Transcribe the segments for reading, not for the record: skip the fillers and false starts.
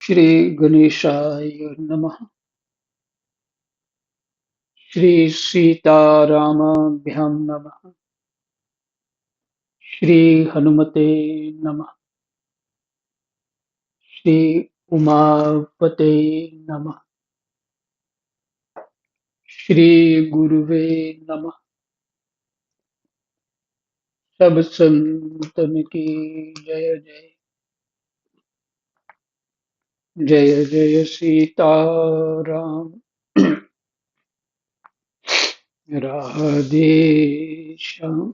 श्री गणेशाय नमः। श्री सीतारामाभ्यां नमः। श्री हनुमते नमः। श्री उमापते नमः। श्री गुरुवे नमः। सब संतन की जय जय। जय जय सीताराम। राधे श्याम।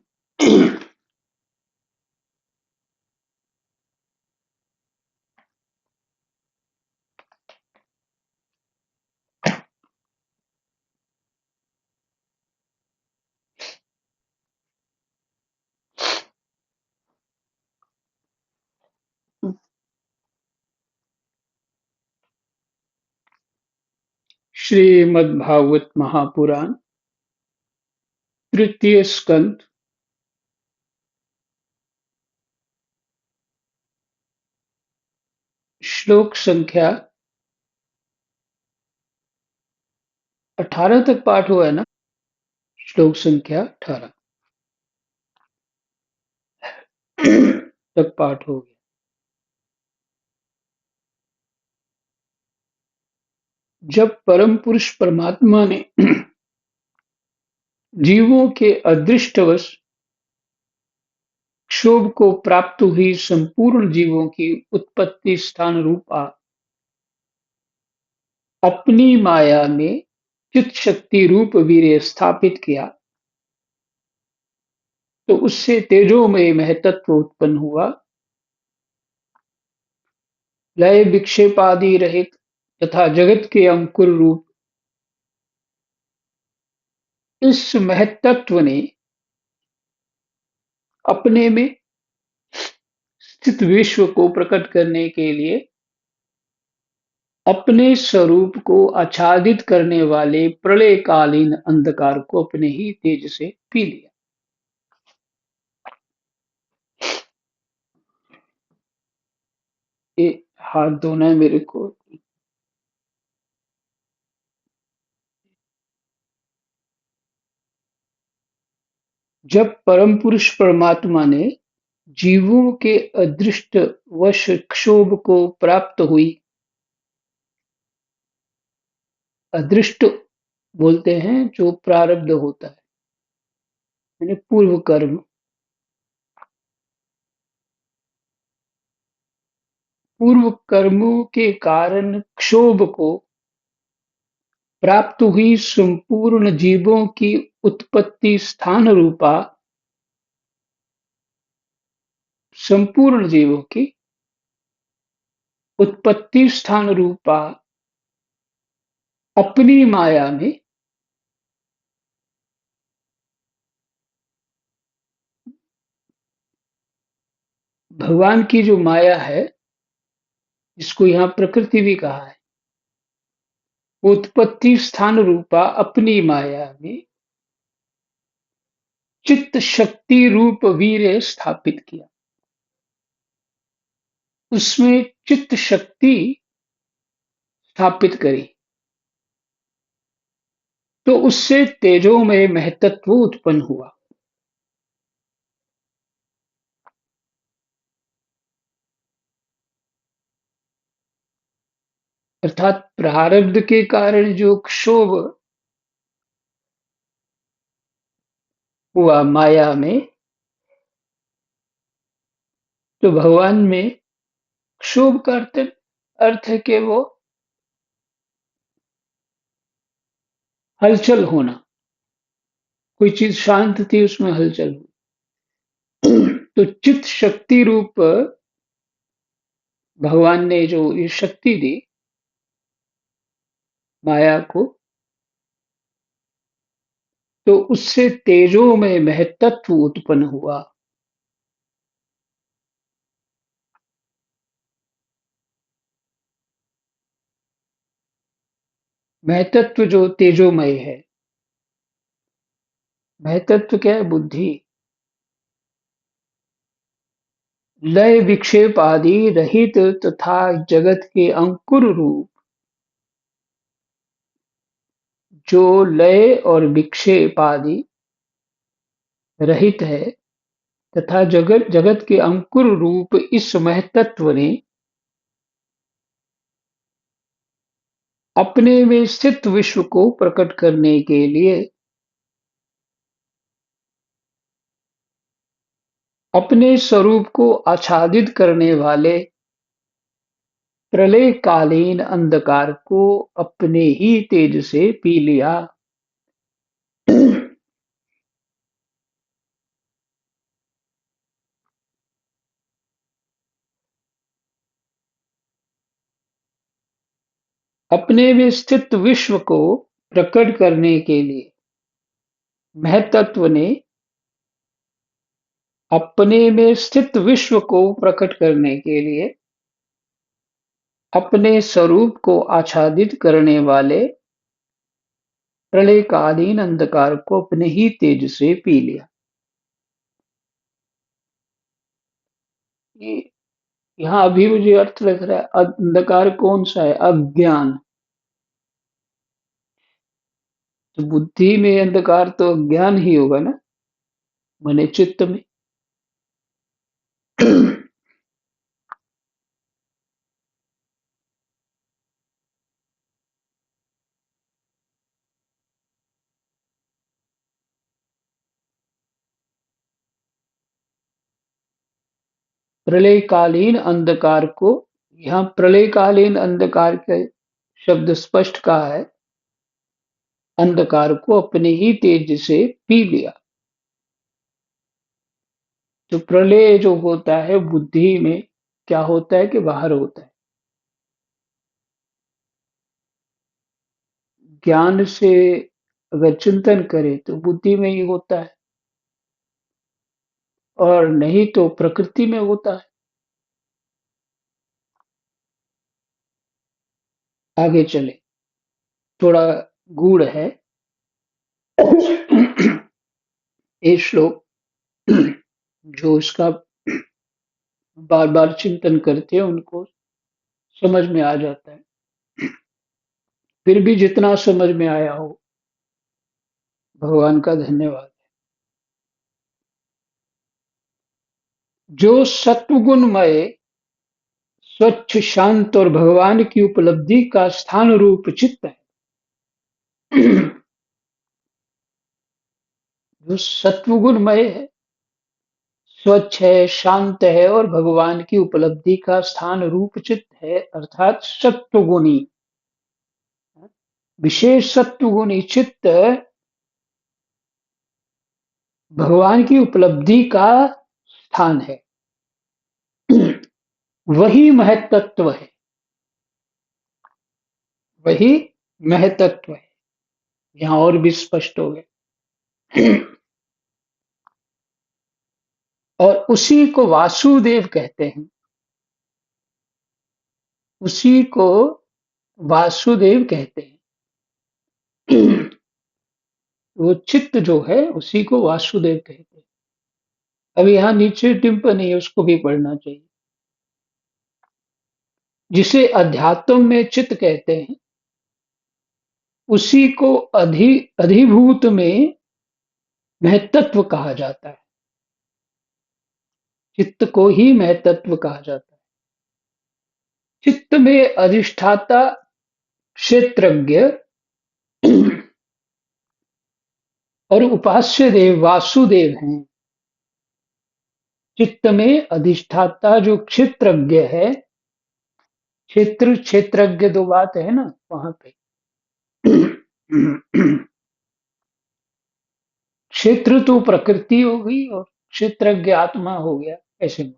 श्रीमद्भागवत महापुराण तृतीय स्कंद श्लोक संख्या 18 तक पाठ हुआ है ना। श्लोक संख्या 18 तक पाठ हो गया। जब परम पुरुष परमात्मा ने जीवों के अदृष्टवश क्षोभ को प्राप्त हुई संपूर्ण जीवों की उत्पत्ति स्थान रूपा अपनी माया में चित शक्ति रूप वीर्य स्थापित किया, तो उससे तेजोमय महतत्व उत्पन्न हुआ। लय विक्षेपादि रहित तथा जगत के अंकुर रूप इस महतत्व ने अपने में स्थित विश्व को प्रकट करने के लिए अपने स्वरूप को आच्छादित करने वाले प्रलयकालीन अंधकार को अपने ही तेज से पी लिया। ये हाथ धोना है मेरे को। जब परम पुरुष परमात्मा ने जीवों के अदृष्ट वश क्षोभ को प्राप्त हुई, अदृष्ट बोलते हैं जो प्रारब्ध होता है, यानी पूर्व कर्म। पूर्व कर्मों के कारण क्षोभ को प्राप्त हुई संपूर्ण जीवों की उत्पत्ति स्थान रूपा संपूर्ण जीवों की उत्पत्ति स्थान रूपा अपनी माया में भगवान की जो माया है, जिसको यहाँ प्रकृति भी कहा है, उत्पत्ति स्थान रूपा अपनी माया में चित्त शक्ति रूप वीर्य स्थापित किया। उसमें चित्त शक्ति स्थापित करी, तो उससे तेजोमय महतत्व उत्पन्न हुआ। अर्थात प्रारब्ध के कारण जो क्षोभ हुआ माया में, तो भगवान में क्षोभ का अर्थ है कि वो हलचल होना, कोई चीज शांत थी उसमें हलचल हुई। तो चित्त शक्ति रूप भगवान ने जो ये शक्ति दी माया को, तो उससे तेजोमय महतत्व उत्पन्न हुआ। महतत्व जो तेजोमय है, महतत्व क्या है? बुद्धि। लय विक्षेप आदि रहित तथा जगत के अंकुर रूप, जो लय और विक्षेप आदि रहित है तथा जगत जगत के अंकुर रूप इस महतत्व ने अपने में स्थित विश्व को प्रकट करने के लिए अपने स्वरूप को आच्छादित करने वाले प्रलयकालीन अंधकार को अपने ही तेज से पी लिया। अपने में स्थित विश्व को प्रकट करने के लिए महतत्व ने अपने में स्थित विश्व को प्रकट करने के लिए अपने स्वरूप को आच्छादित करने वाले प्रलयकालीन अंधकार को अपने ही तेज से पी लिया। ये यहाँ अभी मुझे अर्थ लग रहा है, अंधकार कौन सा है? अज्ञान। तो बुद्धि में अंधकार तो अज्ञान ही होगा ना, माने चित्त में। प्रलयकालीन अंधकार को, यहाँ प्रलयकालीन अंधकार के शब्द स्पष्ट कहा है, अंधकार को अपने ही तेज से पी लिया। तो प्रलय जो होता है बुद्धि में क्या होता है कि बाहर होता है? ज्ञान से अगर चिंतन करें तो बुद्धि में ही होता है, और नहीं तो प्रकृति में होता है। आगे चले, थोड़ा गूढ़ है ये श्लोक। जो इसका बार बार चिंतन करते हैं उनको समझ में आ जाता है। फिर भी जितना समझ में आया हो, भगवान का धन्यवाद। जो सत्वगुणमय, स्वच्छ, शांत और भगवान की उपलब्धि का स्थान रूप चित्त है, जो सत्वगुणमय है, स्वच्छ है, शांत है और भगवान की उपलब्धि का स्थान रूप चित्त है, अर्थात सत्वगुणी, विशेष सत्वगुणी चित्त भगवान की उपलब्धि का स्थान है। वही महत्त्व है, वही महत्त्व है। यहाँ और भी स्पष्ट हो गया। और उसी को वासुदेव कहते हैं, उसी को वासुदेव कहते हैं। वो चित्त जो है उसी को वासुदेव कहते हैं। अब यहाँ नीचे टिप्पणी है, उसको भी पढ़ना चाहिए। जिसे अध्यात्म में चित्त कहते हैं, उसी को अधिभूत में महत्त्व कहा जाता है। चित्त को ही महत्त्व कहा जाता है। चित्त में अधिष्ठाता क्षेत्रज्ञ और उपास्य देव वासुदेव हैं। चित्त में अधिष्ठाता जो क्षेत्रज्ञ है, क्षेत्र क्षेत्रज्ञ दो बात है ना वहां पे। क्षेत्र तो प्रकृति हो गई और क्षेत्रज्ञ आत्मा हो गया, ऐसे में।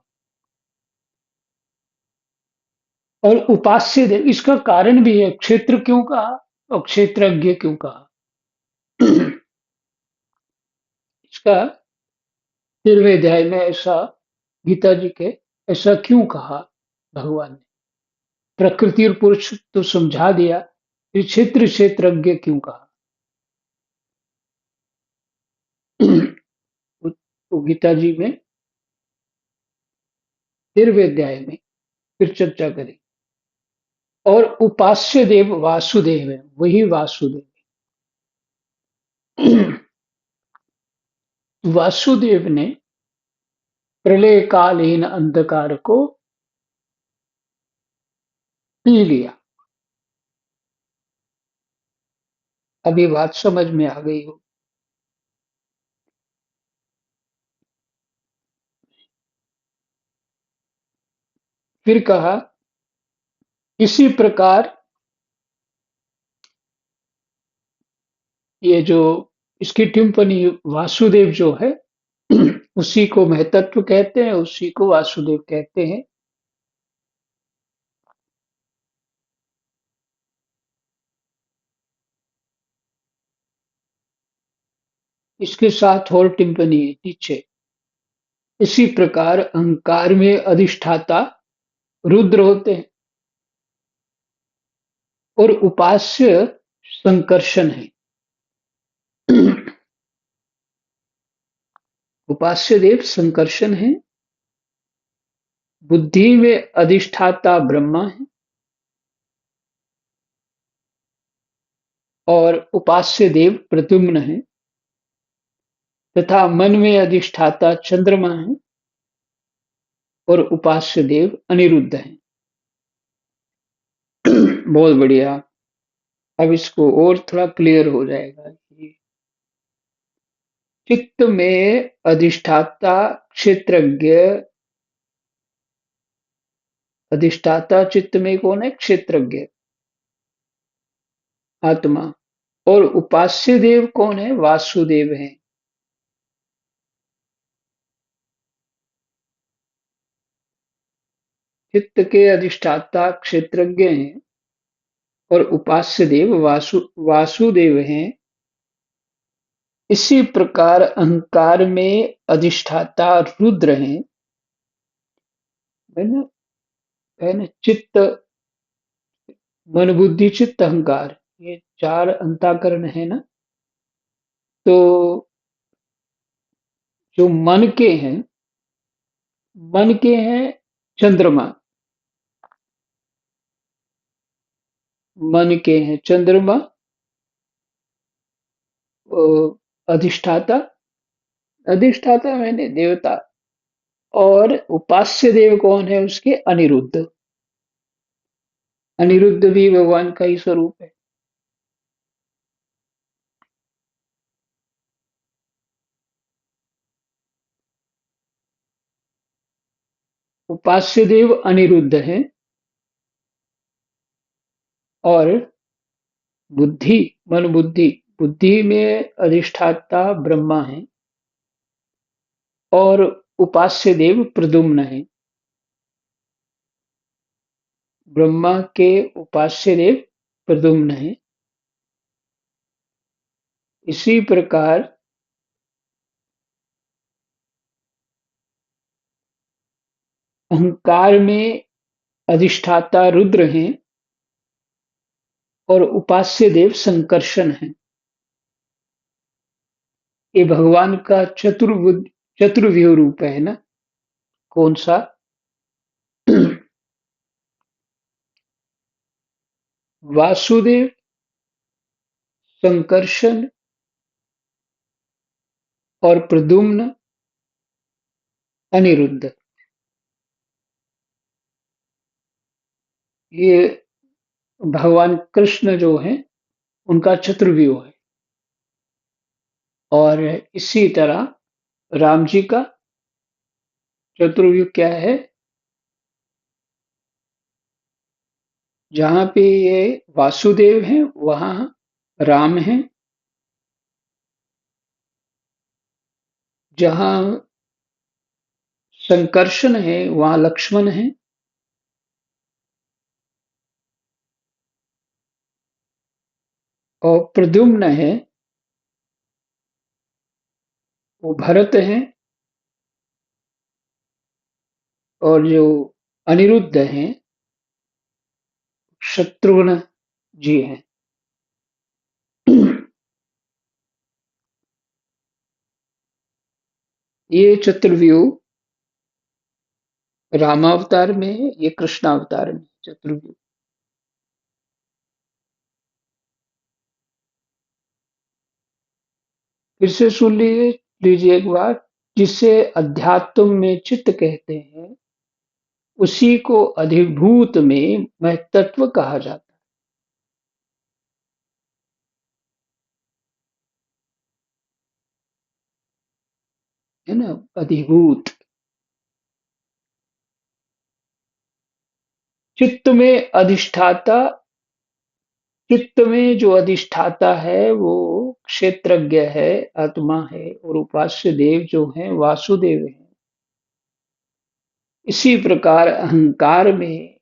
और उपास्य देव, इसका कारण भी है, क्षेत्र क्यों कहा और क्षेत्रज्ञ क्यों कहा। इसका 13वें अध्याय में ऐसा, गीता जी के, ऐसा क्यों कहा भगवान ने। प्रकृति और पुरुष तो समझा दिया, फिर क्षेत्र क्षेत्रज्ञ क्यों कहा। तो गीता जी में 13वें अध्याय में फिर चर्चा करें। और उपास्य देव वासुदेव है, वही वासुदेव है। वासुदेव ने प्रलयकालीन अंधकार को पी लिया। अभी बात समझ में आ गई हो। फिर कहा, इसी प्रकार ये जो इसकी टिप्पणी वासुदेव जो है उसी को महतत्व कहते हैं, उसी को वासुदेव कहते हैं। इसके साथ और टिप्पणी है नीचे। इसी प्रकार अहंकार में अधिष्ठाता रुद्र होते हैं और उपास्य संकर्षण है। उपास्य देव संकर्षण है, बुद्धि में अधिष्ठाता ब्रह्मा है और उपास्य देव प्रद्युम्न है तथा मन में अधिष्ठाता चंद्रमा है और उपास्य देव अनिरुद्ध है। बहुत बढ़िया। अब इसको और थोड़ा क्लियर हो जाएगा कि चित्त में अधिष्ठाता क्षेत्रज्ञ, अधिष्ठाता चित्त में कौन है? क्षेत्रज्ञ, आत्मा। और उपास्य देव कौन है? वासुदेव है। चित्त के अधिष्ठाता क्षेत्रज्ञ हैं और उपास्य देव वासुदेव हैं। इसी प्रकार अहंकार में अधिष्ठाता रुद्र हैं। है ना? है ना? चित्त, मन बुद्धि चित्त अहंकार, ये चार अंतःकरण है ना। तो जो मन के हैं चंद्रमा, मन के हैं चंद्रमा, अधिष्ठाता, अधिष्ठाता मैंने देवता। और उपास्य देव कौन है उसके? अनिरुद्ध। अनिरुद्ध भी भगवान का ही स्वरूप है। उपास्य देव अनिरुद्ध है और बुद्धि, मन बुद्धि, बुद्धि में अधिष्ठाता ब्रह्मा है और उपास्य देव प्रद्युम्न है। ब्रह्मा के उपास्य देव प्रद्युम्न है। इसी प्रकार अहंकार में अधिष्ठाता रुद्र हैं और उपास्य देव संकर्षण है। ये भगवान का चतुर्व्यूह रूप है ना। कौन सा? वासुदेव, संकर्षण और प्रद्युम्न, अनिरुद्ध, ये भगवान कृष्ण जो है उनका चतुर्व्यूह है। और इसी तरह राम जी का चतुर्व्यूह क्या है? जहाँ पे ये वासुदेव हैं वहाँ राम है, जहाँ संकर्षण है वहाँ लक्ष्मण है और प्रद्युम्न है वो भरत है और जो अनिरुद्ध हैं शत्रुघ्न जी हैं। ये चतुर्व्यूह रामावतार में है, ये कृष्णावतार में चतुर्युग। फिर से सुन लीजिए एक बार। जिसे अध्यात्म में चित्त कहते हैं, उसी को अधिभूत में महतत्व कहा जाता है ना। अधिभूत चित्त में अधिष्ठाता, चित्त में जो अधिष्ठाता है वो क्षेत्रज्ञ है, आत्मा है, और उपास्य देव जो है वासुदेव है। इसी प्रकार अहंकार में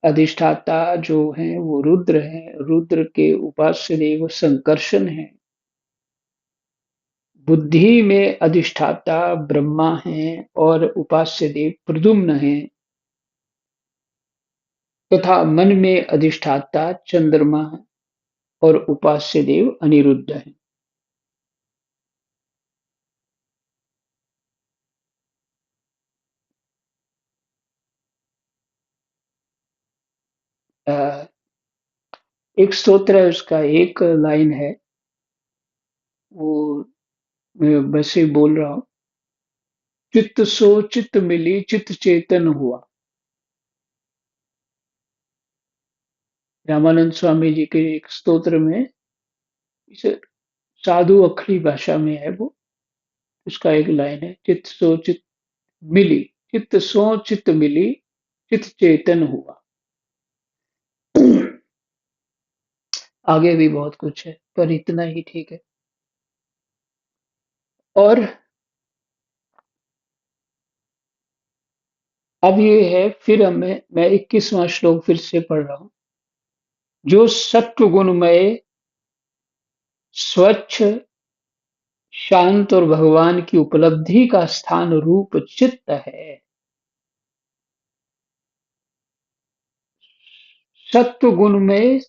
अधिष्ठाता जो है वो रुद्र है, रुद्र के उपास्य देव संकर्षण है। बुद्धि में अधिष्ठाता ब्रह्मा है और उपास्य देव प्रद्युम्न है, तथा मन में अधिष्ठाता चंद्रमा है और उपास्य देव अनिरुद्ध है। अ, एक स्तोत्र है, उसका एक लाइन है, वो मैं वैसे ही बोल रहा हूँ। चित्त सो चित्त मिली चित्त चेतन हुआ। रामानंद स्वामी जी के एक स्तोत्र में, इसे साधु अखड़ी भाषा में है वो, उसका एक लाइन है, चित्त सो चित्त मिली, चित्त सो चित्त मिली, चित्त चेतन हुआ। आगे भी बहुत कुछ है, पर इतना ही ठीक है। और अब ये है, फिर हमें मैं 21वां श्लोक फिर से पढ़ रहा हूँ। जो सत्व गुणमय, स्वच्छ, शांत और भगवान की उपलब्धि का स्थान रूप चित्त है। सत्व गुण में,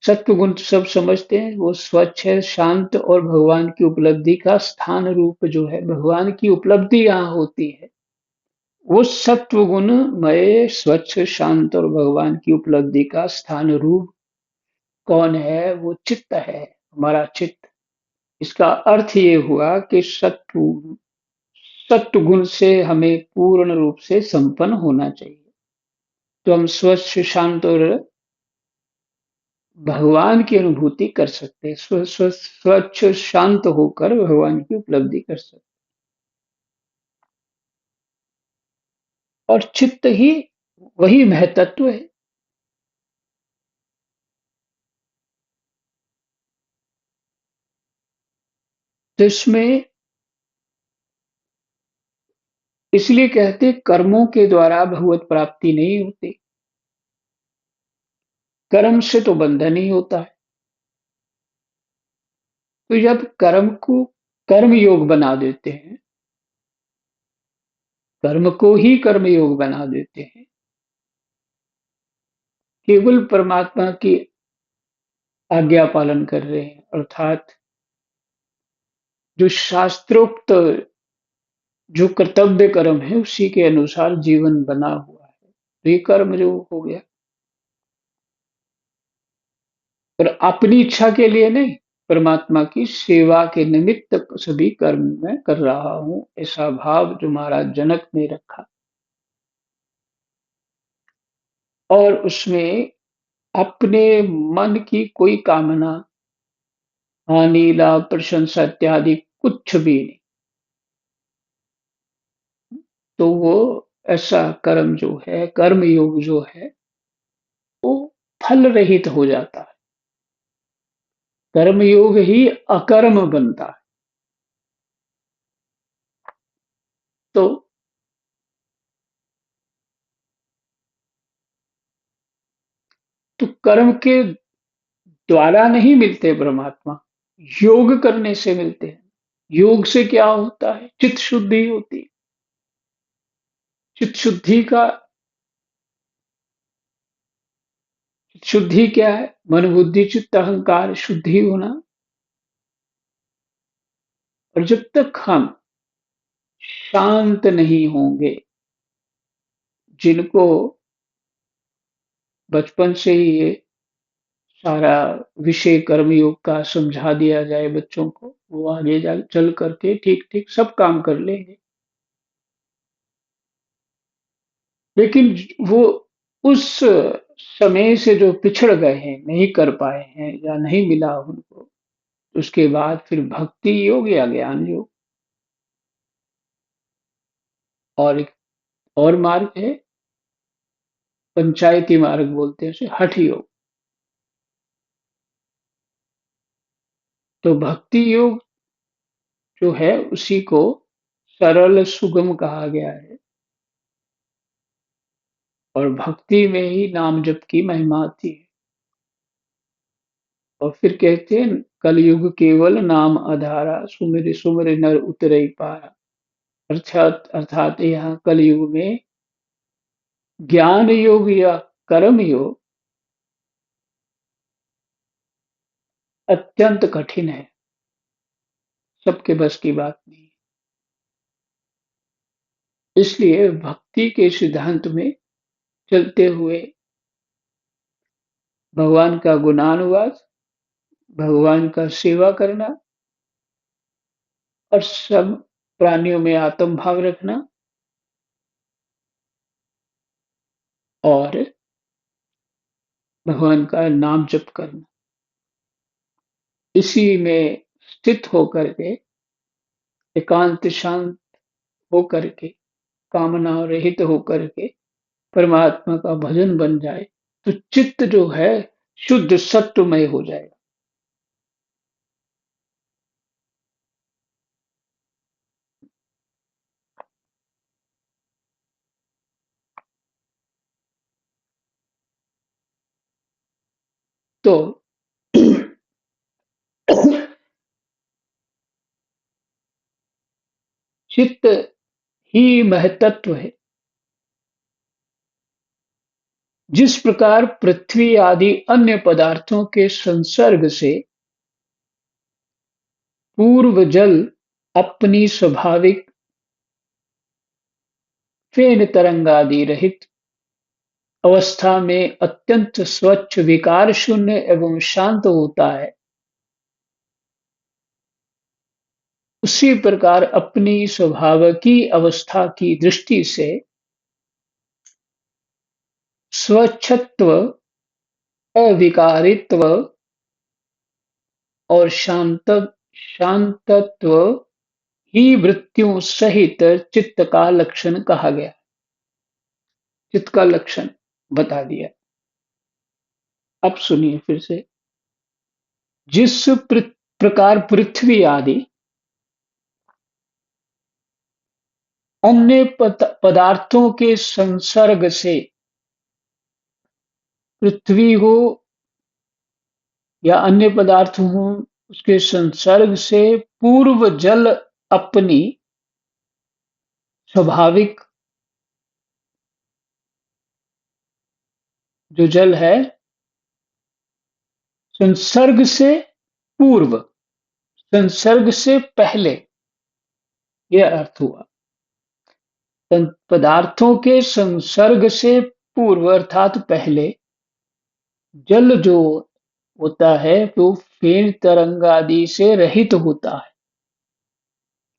सत्व गुण सब समझते हैं, वो स्वच्छ है, शांत और भगवान की उपलब्धि का स्थान रूप जो है, भगवान की उपलब्धि यहाँ होती है। वो सत्व गुण मय, स्वच्छ, शांत और भगवान की उपलब्धि का स्थान रूप कौन है? वो चित्त है, हमारा चित्त। इसका अर्थ ये हुआ कि सत्व गुण से हमें पूर्ण रूप से संपन्न होना चाहिए, तो हम स्वच्छ, शांत और भगवान की अनुभूति कर सकते हैं। स्वच्छ शांत होकर भगवान की उपलब्धि कर सकते हैं। और चित्त ही वही महतत्व है। तो इसमें इसलिए कहते कर्मों के द्वारा भगवत प्राप्ति नहीं होती। कर्म से तो बंधन ही होता है। तो जब कर्म को कर्म योग बना देते हैं, कर्म को ही कर्म योग बना देते हैं, केवल परमात्मा की आज्ञा पालन कर रहे हैं, अर्थात जो शास्त्रोक्त जो कर्तव्य कर्म है उसी के अनुसार जीवन बना हुआ है, तो ये कर्म जो हो गया। और अपनी इच्छा के लिए नहीं, परमात्मा की सेवा के निमित्त सभी कर्म मैं कर रहा हूं, ऐसा भाव जो महाराज जनक ने रखा। और उसमें अपने मन की कोई कामना, हानि, लाभ, प्रशंसा इत्यादि कुछ भी नहीं, तो वो ऐसा कर्म जो है, कर्म योग जो है, वो फल रहित हो जाता है। कर्म योग ही अकर्म बनता है। तो तो कर्म के द्वारा नहीं मिलते परमात्मा, योग करने से मिलते हैं। योग से क्या होता है? चित्त शुद्धि होती है। चित्त शुद्धि का, शुद्धि क्या है? मन बुद्धि चित्त अहंकार शुद्धि होना। और जब तक हम शांत नहीं होंगे, जिनको बचपन से ही ये सारा विषय कर्मयोग का समझा दिया जाए बच्चों को, वो आगे जा चल करके ठीक-ठीक सब काम कर लेंगे। लेकिन वो उस समय से जो पिछड़ गए हैं, नहीं कर पाए हैं या नहीं मिला उनको, उसके बाद फिर भक्ति योग या ज्ञान योग और एक और मार्ग है, पंचायती मार्ग बोलते हैं उसे, हठ योग। तो भक्ति योग जो है उसी को सरल सुगम कहा गया है और भक्ति में ही नाम जप की महिमा आती है। और फिर कहते हैं कलयुग केवल नाम आधारा, सुमिर सुमिर नर उतरई पारा। अर्थात यहाँ कलयुग में ज्ञान योग या कर्म योग अत्यंत कठिन है, सबके बस की बात नहीं। इसलिए भक्ति के सिद्धांत में चलते हुए भगवान का गुणानुवाद, भगवान का सेवा करना और सब प्राणियों में आत्म भाव रखना और भगवान का नाम जप करना, इसी में स्थित होकर के एकांत शांत होकर के कामना रहित होकर के परमात्मा का भजन बन जाए तो चित्त जो है शुद्ध सत्वमय हो जाएगा। तो चित्त ही महतत्व है। जिस प्रकार पृथ्वी आदि अन्य पदार्थों के संसर्ग से पूर्व जल अपनी स्वाभाविक फेन तरंगादि रहित अवस्था में अत्यंत स्वच्छ विकार शून्य एवं शांत होता है, उसी प्रकार अपनी स्वभाव की अवस्था की दृष्टि से स्वच्छत्व, अविकारित्व और शांतत्व ही वृत्तियों सहित चित्त का लक्षण कहा गया। चित्त का लक्षण बता दिया। अब सुनिए फिर से। जिस प्रकार पृथ्वी आदि अन्य पदार्थों के संसर्ग से पृथ्वी हो या अन्य पदार्थ हो, उसके संसर्ग से पूर्व जल अपनी स्वाभाविक जो जल है संसर्ग से पूर्व, संसर्ग से पहले, यह अर्थ हुआ। पदार्थों के संसर्ग से पूर्व अर्थात पहले जल जो होता है वो फेन तरंग आदि से रहित होता है,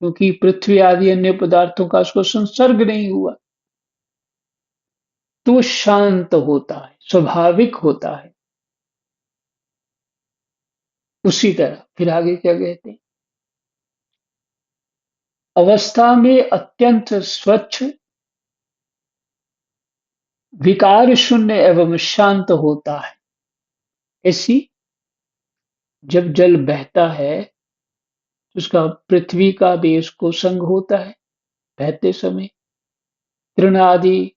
क्योंकि पृथ्वी आदि अन्य पदार्थों का उसको संसर्ग नहीं हुआ, तो शांत होता है, स्वाभाविक होता है। उसी तरह फिर आगे क्या कहते हैं, अवस्था में अत्यंत स्वच्छ, विकार शून्य एवं शांत होता है। ऐसी जब जल बहता है तो उसका पृथ्वी का भी उसको संग होता है, बहते समय तृण आदि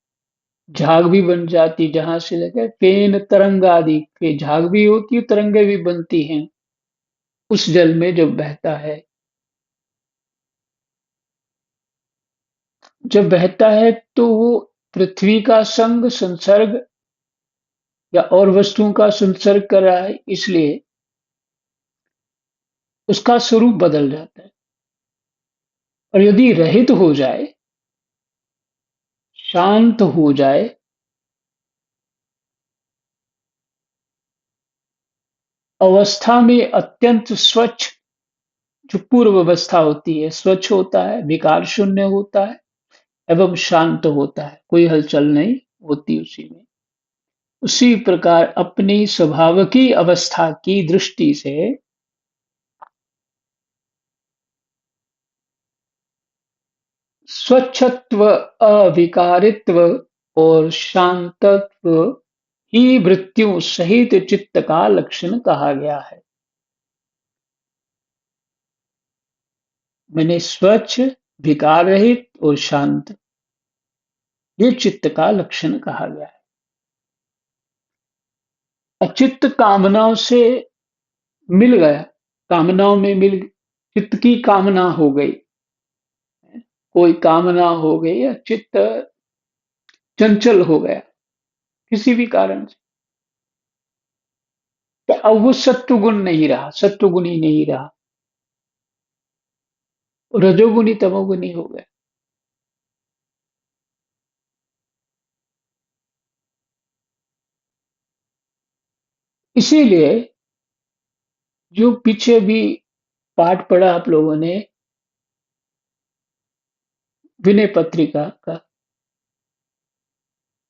झाग भी बन जाती, जहां से लगे फेन तरंग आदि के झाग भी होती है, तरंगे भी बनती हैं उस जल में जब बहता है। जब बहता है तो वो पृथ्वी का संग संसर्ग या और वस्तुओं का संसर्ग कर रहा है, इसलिए उसका स्वरूप बदल जाता है। और यदि रहित हो जाए, शांत हो जाए, अवस्था में अत्यंत स्वच्छ, जो पूर्व अवस्था होती है, स्वच्छ होता है, विकार शून्य होता है एवं शांत होता है, कोई हलचल नहीं होती उसी में। उसी प्रकार अपनी स्वभाव की अवस्था की दृष्टि से स्वच्छत्व, अविकारित्व और शांतत्व ही मृत्यु सहित चित्त का लक्षण कहा गया है। मैंने स्वच्छ, विकार रहित और शांत, ये चित्त का लक्षण कहा गया है। अचित्त कामनाओं से मिल गया, कामनाओं में मिल, चित्त की कामना हो गई, कोई कामना हो गई या चित्त चंचल हो गया किसी भी कारण से, तो अब वो सत्वगुण नहीं रहा, सत्वगुणी नहीं रहा, रजोगुणी तमोगुणी हो गया। इसीलिए जो पीछे भी पाठ पढ़ा आप लोगों ने विनय पत्रिका का,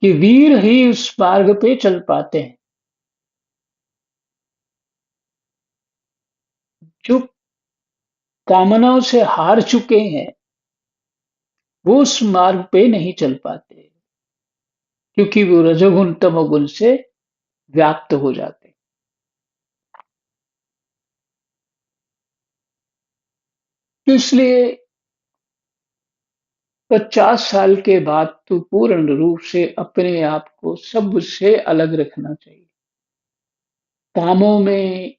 कि वीर ही उस मार्ग पे चल पाते हैं, जो कामनाओं से हार चुके हैं वो उस मार्ग पे नहीं चल पाते, क्योंकि वो रजोगुण तमोगुण से व्याप्त हो जाते। तो इसलिए 50 साल के बाद तो पूर्ण रूप से अपने आप को सबसे अलग रखना चाहिए। कामों में,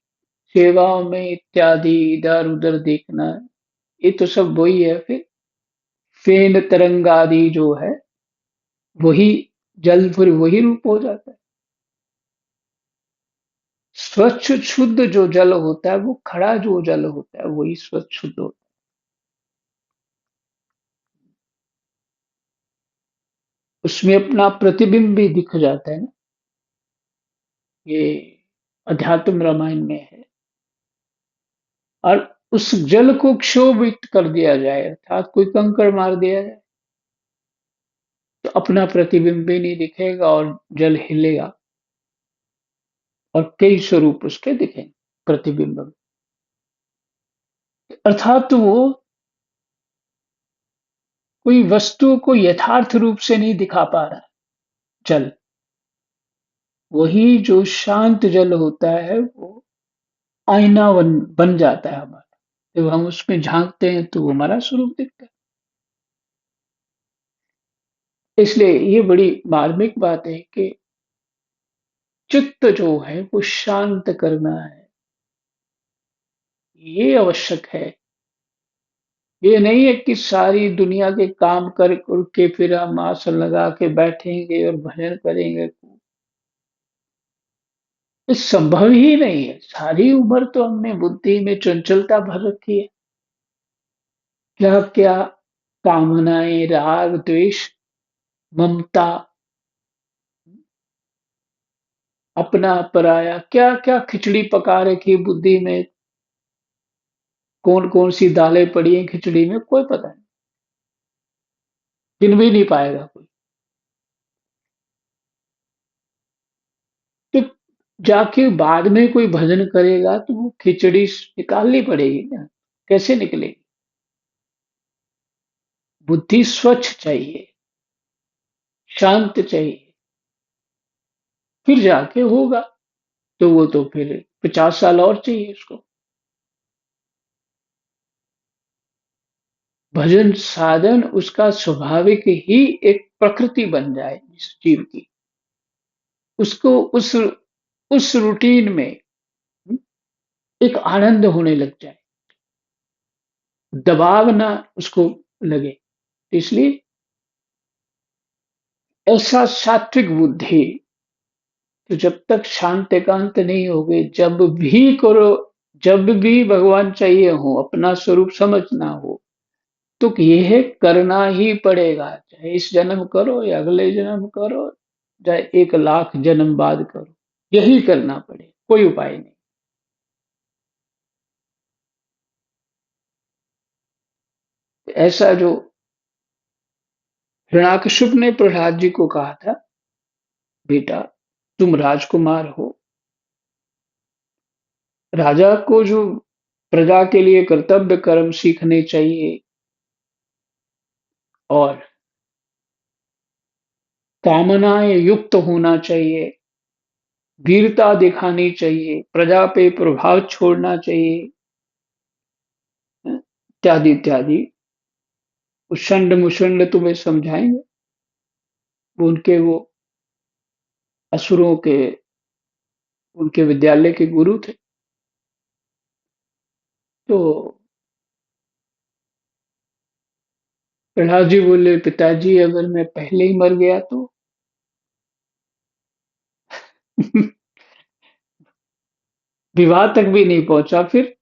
सेवाओं में इत्यादि इधर उधर देखना, ये तो सब वही है, फिर फेन तरंग आदि जो है वही जल, फिर वही रूप हो जाता है। स्वच्छ शुद्ध जो जल होता है, वो खड़ा जो जल होता है वही स्वच्छ शुद्ध होता है, उसमें अपना प्रतिबिंब भी दिख जाता है ना। ये अध्यात्म रामायण में है। और उस जल को क्षोभित कर दिया जाए, अर्थात कोई कंकड़ मार दिया जाए, तो अपना प्रतिबिंब भी नहीं दिखेगा और जल हिलेगा, और कई स्वरूप उसके दिखेंगे प्रतिबिंब में। अर्थात वो कोई वस्तु को यथार्थ रूप से नहीं दिखा पा रहा जल। वही जो शांत जल होता है वो आईना बन जाता है हमारा, जब हम उसमें झांकते हैं तो वो हमारा स्वरूप दिखता है। इसलिए ये बड़ी मार्मिक बात है कि चित्त जो है वो शांत करना है, ये आवश्यक है। ये नहीं है कि सारी दुनिया के काम कर के फिर हम आसन लगा के बैठेंगे और भजन करेंगे, ये संभव ही नहीं है। सारी उम्र तो हमने बुद्धि में चंचलता भर रखी है, क्या क्या कामनाएं, राग द्वेष, ममता, अपना पराया, क्या क्या खिचड़ी पका रखी बुद्धि में, कौन कौन सी दालें पड़ी हैं खिचड़ी में कोई पता नहीं, गिन भी नहीं पाएगा कोई। तो जाके बाद में कोई भजन करेगा तो वो खिचड़ी निकालनी पड़ेगी ना, कैसे निकलेगी? बुद्धि स्वच्छ चाहिए, शांत चाहिए, फिर जाके होगा। तो वो तो फिर 50 साल और चाहिए उसको। भजन साधन उसका स्वाभाविक ही एक प्रकृति बन जाए इस जीव की, उसको उस रूटीन में एक आनंद होने लग जाए, दबाव ना उसको लगे। इसलिए ऐसा सात्विक बुद्धि, तो जब तक शांत एकांत नहीं होगे, जब भी करो, जब भी भगवान चाहिए हो, अपना स्वरूप समझना हो, तो ये करना ही पड़ेगा, चाहे इस जन्म करो या अगले जन्म करो, चाहे 1 लाख जन्म बाद करो, यही करना पड़ेगा, कोई उपाय नहीं। ऐसा जो हिरण्यकशिपु ने प्रहलाद जी को कहा था, बेटा तुम राजकुमार हो, राजा को जो प्रजा के लिए कर्तव्य कर्म सीखने चाहिए और कामनाएं युक्त होना चाहिए, वीरता दिखानी चाहिए, प्रजा पे प्रभाव छोड़ना चाहिए, इत्यादि इत्यादि उषंड मुषंड तुम्हें समझाएंगे। उनके वो असुरों के उनके विद्यालय के गुरु थे। तो प्रहलाद जी बोले, पिताजी अगर मैं पहले ही मर गया तो? विवाह तक भी नहीं पहुंचा, फिर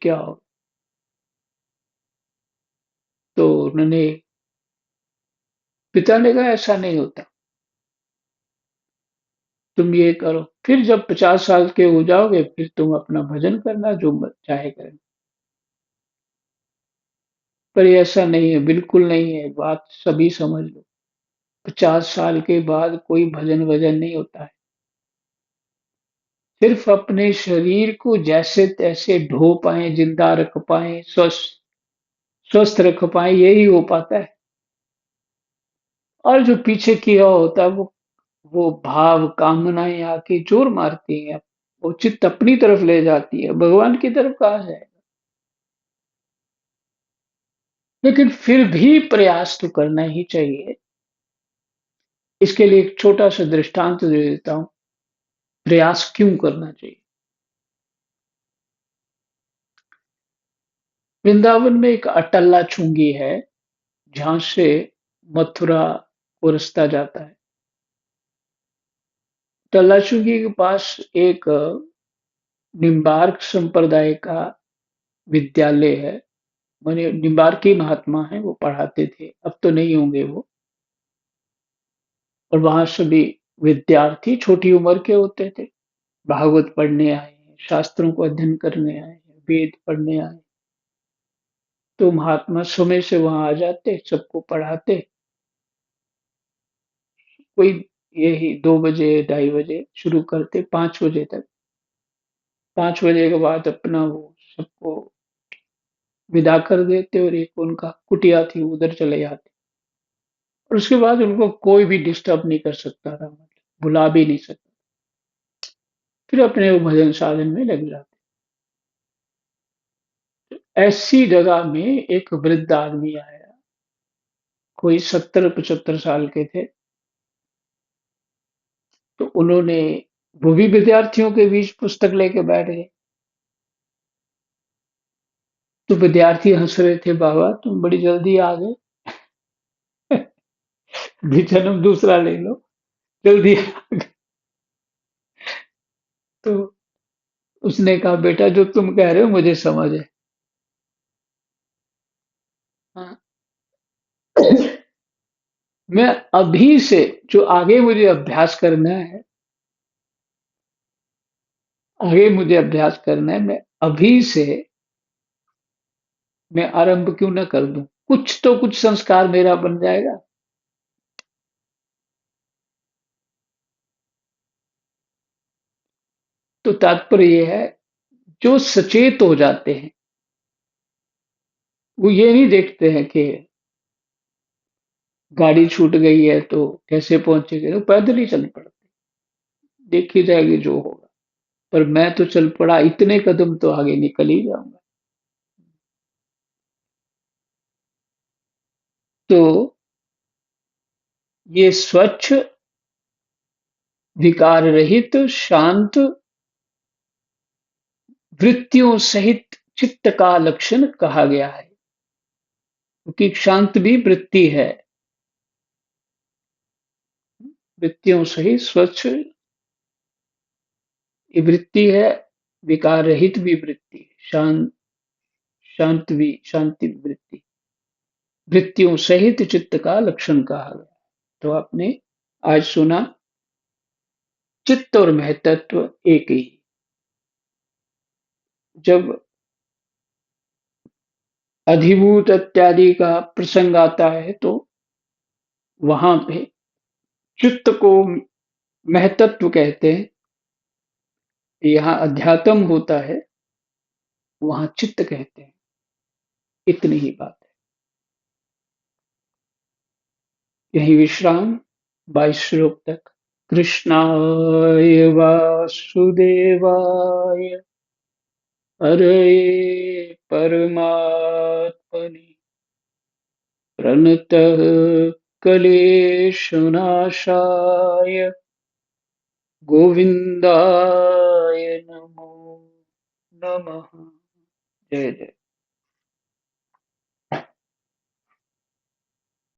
क्या हो? तो उन्होंने पिता ने कहा ऐसा नहीं होता, तुम ये करो, फिर जब 50 साल के हो जाओगे फिर तुम अपना भजन करना जो चाहे करना। पर ये ऐसा नहीं है, बिल्कुल नहीं है, बात सभी समझ लो। 50 साल के बाद कोई भजन वजन नहीं होता है। सिर्फ अपने शरीर को जैसे तैसे ढो पाए, जिंदा रख पाए, स्वस्थ स्वस्थ रख पाए, यही हो पाता है। और जो पीछे किया होता है वो भाव कामनाएं आके जोर मारती हैं, वो चित्त अपनी तरफ ले जाती है, भगवान की तरफ कहाँ जाए। लेकिन फिर भी प्रयास तो करना ही चाहिए। इसके लिए एक छोटा सा दृष्टांत दे देता हूँ, प्रयास क्यों करना चाहिए। वृंदावन में एक अटल्ला चुंगी है, जहां से मथुरा को रास्ता जाता है। अटल्ला चुंगी के पास एक निम्बार्क संप्रदाय का विद्यालय है। माने निम्बार्की महात्मा है, वो पढ़ाते थे, अब तो नहीं होंगे वो। और वहां सभी विद्यार्थी छोटी उम्र के होते थे, भागवत पढ़ने आए हैं, शास्त्रों को अध्ययन करने आए हैं, वेद पढ़ने आए हैं। तो महात्मा समय से वहां आ जाते, सबको पढ़ाते। कोई यही 2 बजे 2:30 बजे शुरू करते, 5 बजे तक। 5 बजे के बाद अपना वो सबको विदा कर देते और एक उनका कुटिया थी उधर चले जाते। और उसके बाद उनको कोई भी डिस्टर्ब नहीं कर सकता था, मतलब बुला भी नहीं सकता। फिर अपने वो भजन साधन में लग जाते। ऐसी जगह में एक वृद्ध आदमी आया, कोई 70-75 साल के थे। तो उन्होंने वो भी विद्यार्थियों के बीच पुस्तक लेके बैठ गए। तो विद्यार्थी हंस रहे थे, बाबा तुम बड़ी जल्दी आ गए, भी जन्म दूसरा ले लो, जल्दी आ गए। तो उसने कहा, बेटा जो तुम कह रहे हो मुझे समझ है। हाँ। मैं अभी से जो आगे मुझे अभ्यास करना है, आगे मुझे अभ्यास करना है, मैं अभी से मैं आरंभ क्यों ना कर दूं, कुछ तो कुछ संस्कार मेरा बन जाएगा। तो तात्पर्य ये है, जो सचेत हो जाते हैं वो ये नहीं देखते हैं कि गाड़ी छूट गई है तो कैसे पहुंचेंगे, तो पैदल ही चल पड़ते, देखी जाएगी जो होगा। पर मैं तो चल पड़ा, इतने कदम तो आगे निकल ही जाऊंगा। तो ये स्वच्छ, विकार रहित, शांत वृत्तियों सहित चित्त का लक्षण कहा गया है, क्योंकि शांत भी वृत्ति है। वृत्तियों सहित स्वच्छ ये वृत्ति है, विकार रहित भी वृत्ति है, शांत शांति वृत्ति, वृत्तियों सहित चित्त का लक्षण कहा गया। तो आपने आज सुना चित्त और महतत्व एक ही। जब अधिभूत इत्यादि का प्रसंग आता है तो वहां पे चित्त को महतत्व कहते हैं, यहाँ अध्यात्म होता है, वहां चित्त कहते हैं। इतनी ही बात है। यही विश्राम 22 श्लोक तक। कृष्णाय वासुदेवाय हरये परमात्मने प्रणतः क्लेशनाशाय गोविन्दाय नमो नमः। जय जय।